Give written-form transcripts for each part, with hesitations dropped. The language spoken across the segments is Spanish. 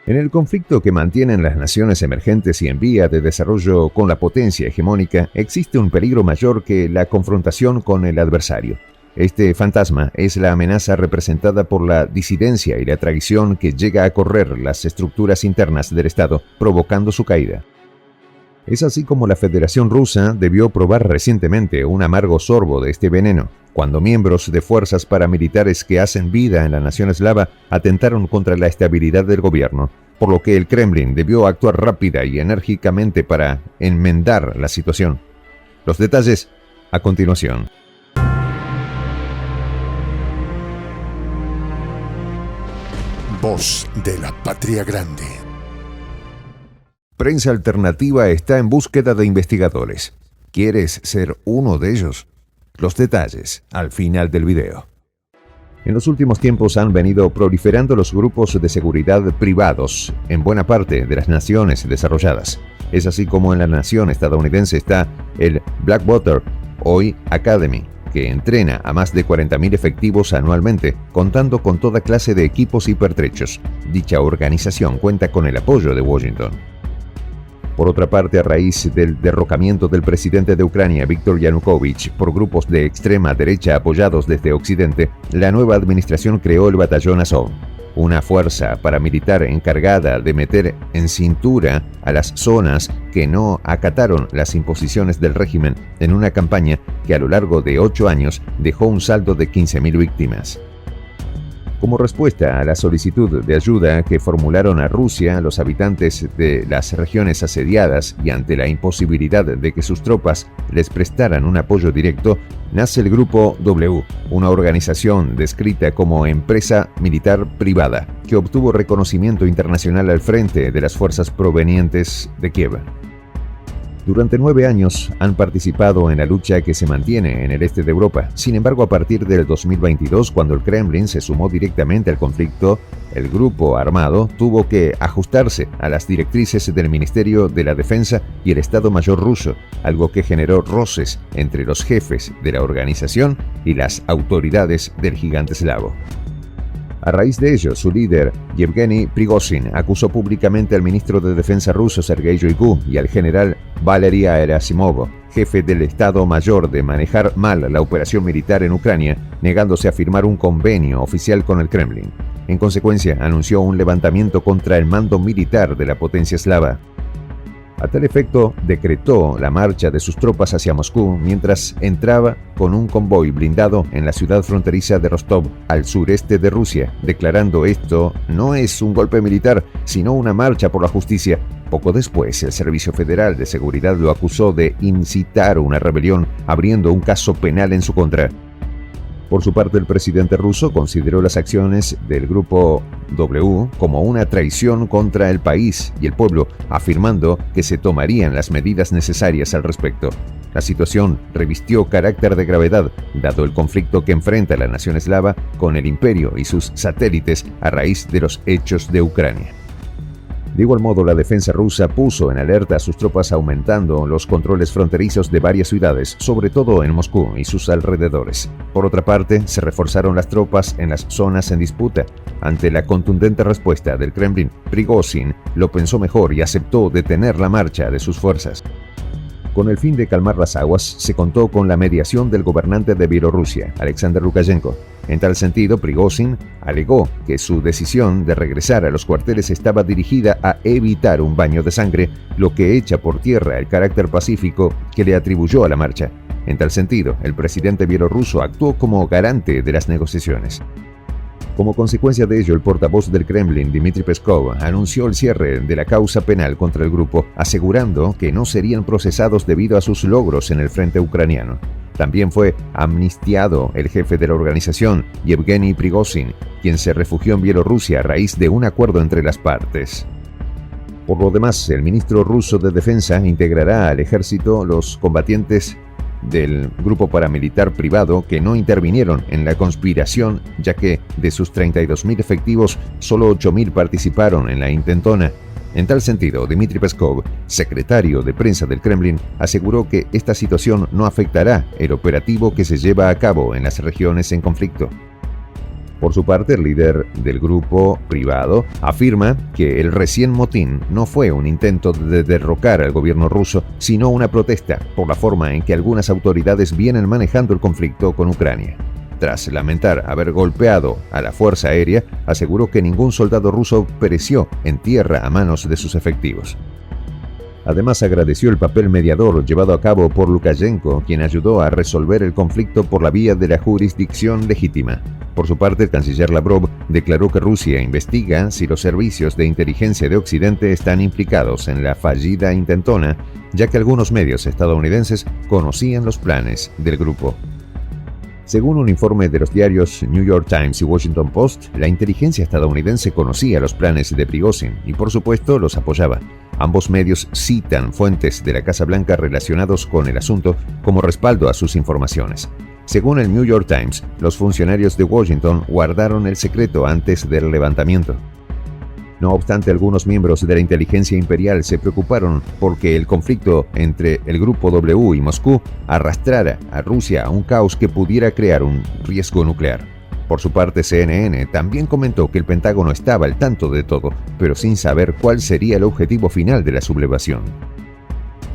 En el conflicto que mantienen las naciones emergentes y en vía de desarrollo con la potencia hegemónica, existe un peligro mayor que la confrontación con el adversario. Este fantasma es la amenaza representada por la disidencia y la traición que llega a correr las estructuras internas del Estado, provocando su caída. Es así como la Federación Rusa debió probar recientemente un amargo sorbo de este veneno, cuando miembros de fuerzas paramilitares que hacen vida en la nación eslava atentaron contra la estabilidad del gobierno, por lo que el Kremlin debió actuar rápida y enérgicamente para enmendar la situación. Los detalles a continuación. Voz de la Patria Grande. Prensa Alternativa está en búsqueda de investigadores. ¿Quieres ser uno de ellos? Los detalles al final del video. En los últimos tiempos han venido proliferando los grupos de seguridad privados en buena parte de las naciones desarrolladas. Es así como en la nación estadounidense está el Blackwater, hoy Academy, que entrena a más de 40.000 efectivos anualmente, contando con toda clase de equipos y pertrechos. Dicha organización cuenta con el apoyo de Washington. Por otra parte, a raíz del derrocamiento del presidente de Ucrania, Viktor Yanukovych, por grupos de extrema derecha apoyados desde Occidente, la nueva administración creó el Batallón Azov, una fuerza paramilitar encargada de meter en cintura a las zonas que no acataron las imposiciones del régimen en una campaña que a lo largo de 8 años dejó un saldo de 15.000 víctimas. Como respuesta a la solicitud de ayuda que formularon a Rusia los habitantes de las regiones asediadas y ante la imposibilidad de que sus tropas les prestaran un apoyo directo, nace el Grupo W, una organización descrita como empresa militar privada, que obtuvo reconocimiento internacional al frente de las fuerzas provenientes de Kiev. Durante 9 años han participado en la lucha que se mantiene en el este de Europa. Sin embargo, a partir del 2022, cuando el Kremlin se sumó directamente al conflicto, el grupo armado tuvo que ajustarse a las directrices del Ministerio de la Defensa y el Estado Mayor ruso, algo que generó roces entre los jefes de la organización y las autoridades del gigante eslavo. A raíz de ello, su líder, Yevgeny Prigozhin, acusó públicamente al ministro de Defensa ruso, Sergei Shoigu, y al general Valery Gerasimov, jefe del Estado Mayor, de manejar mal la operación militar en Ucrania, negándose a firmar un convenio oficial con el Kremlin. En consecuencia, anunció un levantamiento contra el mando militar de la potencia eslava. A tal efecto, decretó la marcha de sus tropas hacia Moscú mientras entraba con un convoy blindado en la ciudad fronteriza de Rostov, al sureste de Rusia, declarando esto no es un golpe militar, sino una marcha por la justicia. Poco después, el Servicio Federal de Seguridad lo acusó de incitar una rebelión, abriendo un caso penal en su contra. Por su parte, el presidente ruso consideró las acciones del Grupo W como una traición contra el país y el pueblo, afirmando que se tomarían las medidas necesarias al respecto. La situación revistió carácter de gravedad, dado el conflicto que enfrenta la nación eslava con el imperio y sus satélites a raíz de los hechos de Ucrania. De igual modo, la defensa rusa puso en alerta a sus tropas, aumentando los controles fronterizos de varias ciudades, sobre todo en Moscú y sus alrededores. Por otra parte, se reforzaron las tropas en las zonas en disputa. Ante la contundente respuesta del Kremlin, Prigozhin lo pensó mejor y aceptó detener la marcha de sus fuerzas. Con el fin de calmar las aguas, se contó con la mediación del gobernante de Bielorrusia, Alexander Lukashenko. En tal sentido, Prigozhin alegó que su decisión de regresar a los cuarteles estaba dirigida a evitar un baño de sangre, lo que echa por tierra el carácter pacífico que le atribuyó a la marcha. En tal sentido, el presidente bielorruso actuó como garante de las negociaciones. Como consecuencia de ello, el portavoz del Kremlin, Dmitry Peskov, anunció el cierre de la causa penal contra el grupo, asegurando que no serían procesados debido a sus logros en el frente ucraniano. También fue amnistiado el jefe de la organización, Yevgeny Prigozhin, quien se refugió en Bielorrusia a raíz de un acuerdo entre las partes. Por lo demás, el ministro ruso de Defensa integrará al ejército los combatientes del grupo paramilitar privado que no intervinieron en la conspiración, ya que de sus 32.000 efectivos, solo 8.000 participaron en la intentona. En tal sentido, Dmitry Peskov, secretario de prensa del Kremlin, aseguró que esta situación no afectará el operativo que se lleva a cabo en las regiones en conflicto. Por su parte, el líder del grupo privado afirma que el recién motín no fue un intento de derrocar al gobierno ruso, sino una protesta por la forma en que algunas autoridades vienen manejando el conflicto con Ucrania. Tras lamentar haber golpeado a la Fuerza Aérea, aseguró que ningún soldado ruso pereció en tierra a manos de sus efectivos. Además, agradeció el papel mediador llevado a cabo por Lukashenko, quien ayudó a resolver el conflicto por la vía de la jurisdicción legítima. Por su parte, el canciller Lavrov declaró que Rusia investiga si los servicios de inteligencia de Occidente están implicados en la fallida intentona, ya que algunos medios estadounidenses conocían los planes del grupo. Según un informe de los diarios New York Times y Washington Post, la inteligencia estadounidense conocía los planes de Prigozhin y, por supuesto, los apoyaba. Ambos medios citan fuentes de la Casa Blanca relacionados con el asunto como respaldo a sus informaciones. Según el New York Times, los funcionarios de Washington guardaron el secreto antes del levantamiento. No obstante, algunos miembros de la inteligencia imperial se preocuparon porque el conflicto entre el Grupo W y Moscú arrastrara a Rusia a un caos que pudiera crear un riesgo nuclear. Por su parte, CNN también comentó que el Pentágono estaba al tanto de todo, pero sin saber cuál sería el objetivo final de la sublevación.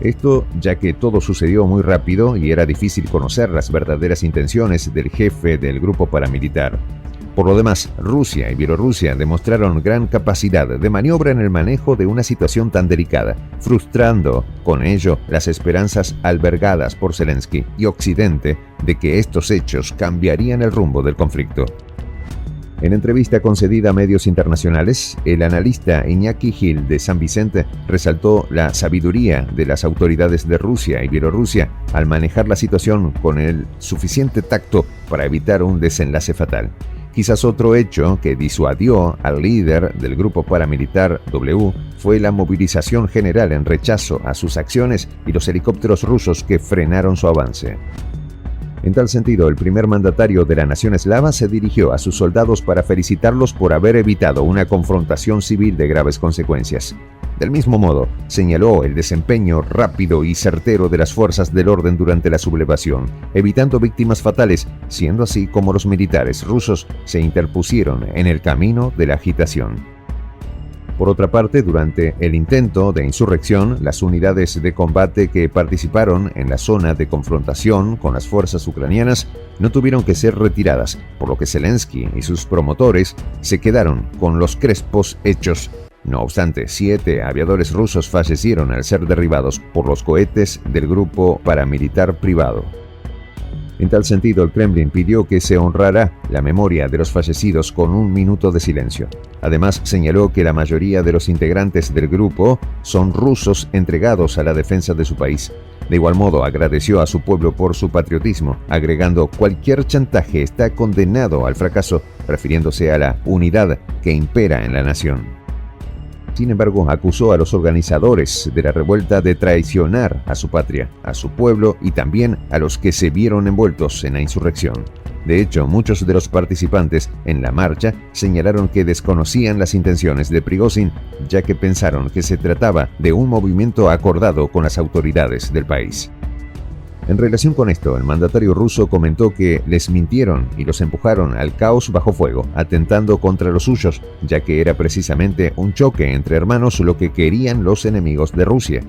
Esto ya que todo sucedió muy rápido y era difícil conocer las verdaderas intenciones del jefe del grupo paramilitar. Por lo demás, Rusia y Bielorrusia demostraron gran capacidad de maniobra en el manejo de una situación tan delicada, frustrando con ello las esperanzas albergadas por Zelensky y Occidente de que estos hechos cambiarían el rumbo del conflicto. En entrevista concedida a medios internacionales, el analista Iñaki Gil de San Vicente resaltó la sabiduría de las autoridades de Rusia y Bielorrusia al manejar la situación con el suficiente tacto para evitar un desenlace fatal. Quizás otro hecho que disuadió al líder del grupo paramilitar W fue la movilización general en rechazo a sus acciones y los helicópteros rusos que frenaron su avance. En tal sentido, el primer mandatario de la nación eslava se dirigió a sus soldados para felicitarlos por haber evitado una confrontación civil de graves consecuencias. Del mismo modo, señaló el desempeño rápido y certero de las fuerzas del orden durante la sublevación, evitando víctimas fatales, siendo así como los militares rusos se interpusieron en el camino de la agitación. Por otra parte, durante el intento de insurrección, las unidades de combate que participaron en la zona de confrontación con las fuerzas ucranianas no tuvieron que ser retiradas, por lo que Zelensky y sus promotores se quedaron con los crespos hechos. No obstante, 7 aviadores rusos fallecieron al ser derribados por los cohetes del grupo paramilitar privado. En tal sentido, el Kremlin pidió que se honrara la memoria de los fallecidos con un minuto de silencio. Además, señaló que la mayoría de los integrantes del grupo son rusos entregados a la defensa de su país. De igual modo, agradeció a su pueblo por su patriotismo, agregando: cualquier chantaje está condenado al fracaso, refiriéndose a la unidad que impera en la nación. Sin embargo, acusó a los organizadores de la revuelta de traicionar a su patria, a su pueblo y también a los que se vieron envueltos en la insurrección. De hecho, muchos de los participantes en la marcha señalaron que desconocían las intenciones de Prigozhin, ya que pensaron que se trataba de un movimiento acordado con las autoridades del país. En relación con esto, el mandatario ruso comentó que les mintieron y los empujaron al caos bajo fuego, atentando contra los suyos, ya que era precisamente un choque entre hermanos lo que querían los enemigos de Rusia.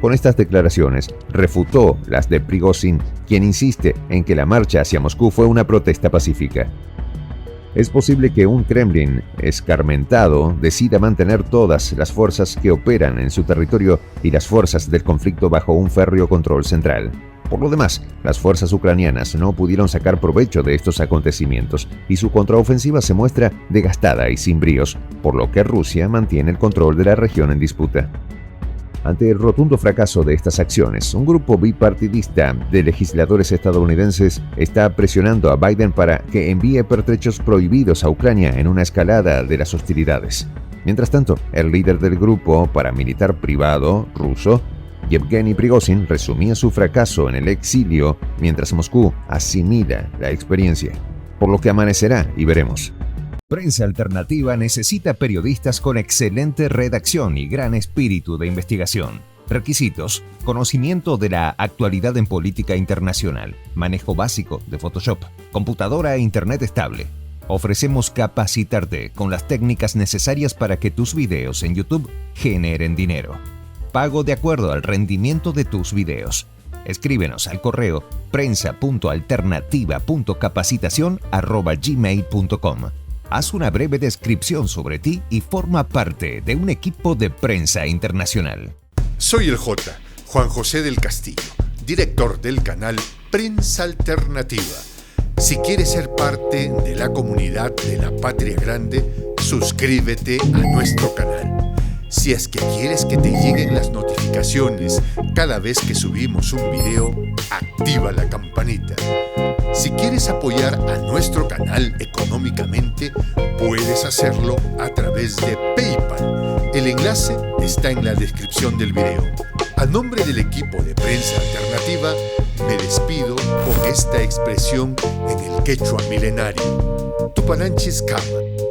Con estas declaraciones, refutó las de Prigozhin, quien insiste en que la marcha hacia Moscú fue una protesta pacífica. Es posible que un Kremlin escarmentado decida mantener todas las fuerzas que operan en su territorio y las fuerzas del conflicto bajo un férreo control central. Por lo demás, las fuerzas ucranianas no pudieron sacar provecho de estos acontecimientos y su contraofensiva se muestra desgastada y sin bríos, por lo que Rusia mantiene el control de la región en disputa. Ante el rotundo fracaso de estas acciones, un grupo bipartidista de legisladores estadounidenses está presionando a Biden para que envíe pertrechos prohibidos a Ucrania en una escalada de las hostilidades. Mientras tanto, el líder del grupo paramilitar privado ruso, Yevgeny Prigozhin, resumía su fracaso en el exilio mientras Moscú asimila la experiencia. Por lo que amanecerá y veremos. Prensa Alternativa necesita periodistas con excelente redacción y gran espíritu de investigación. Requisitos: conocimiento de la actualidad en política internacional, manejo básico de Photoshop, computadora e internet estable. Ofrecemos capacitarte con las técnicas necesarias para que tus videos en YouTube generen dinero. Pago de acuerdo al rendimiento de tus videos. Escríbenos al correo prensa.alternativa.capacitación@gmail.com. Haz una breve descripción sobre ti y forma parte de un equipo de prensa internacional. Soy el Juan José del Castillo, director del canal Prensa Alternativa. Si quieres ser parte de la comunidad de la Patria Grande, suscríbete a nuestro canal. Si es que quieres que te lleguen las notificaciones cada vez que subimos un video, activa la campanita. Si quieres apoyar a nuestro canal económicamente, puedes hacerlo a través de PayPal. El enlace está en la descripción del video. A nombre del equipo de Prensa Alternativa, me despido con esta expresión en el quechua milenario, Tupananchis Kama,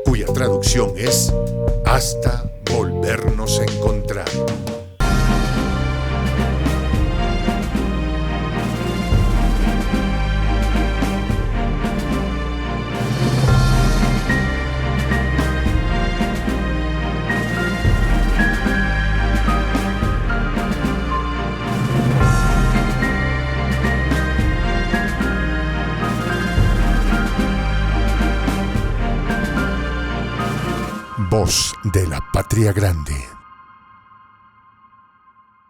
cuya traducción es hasta volvernos a encontrar. Voz de la Patria Grande.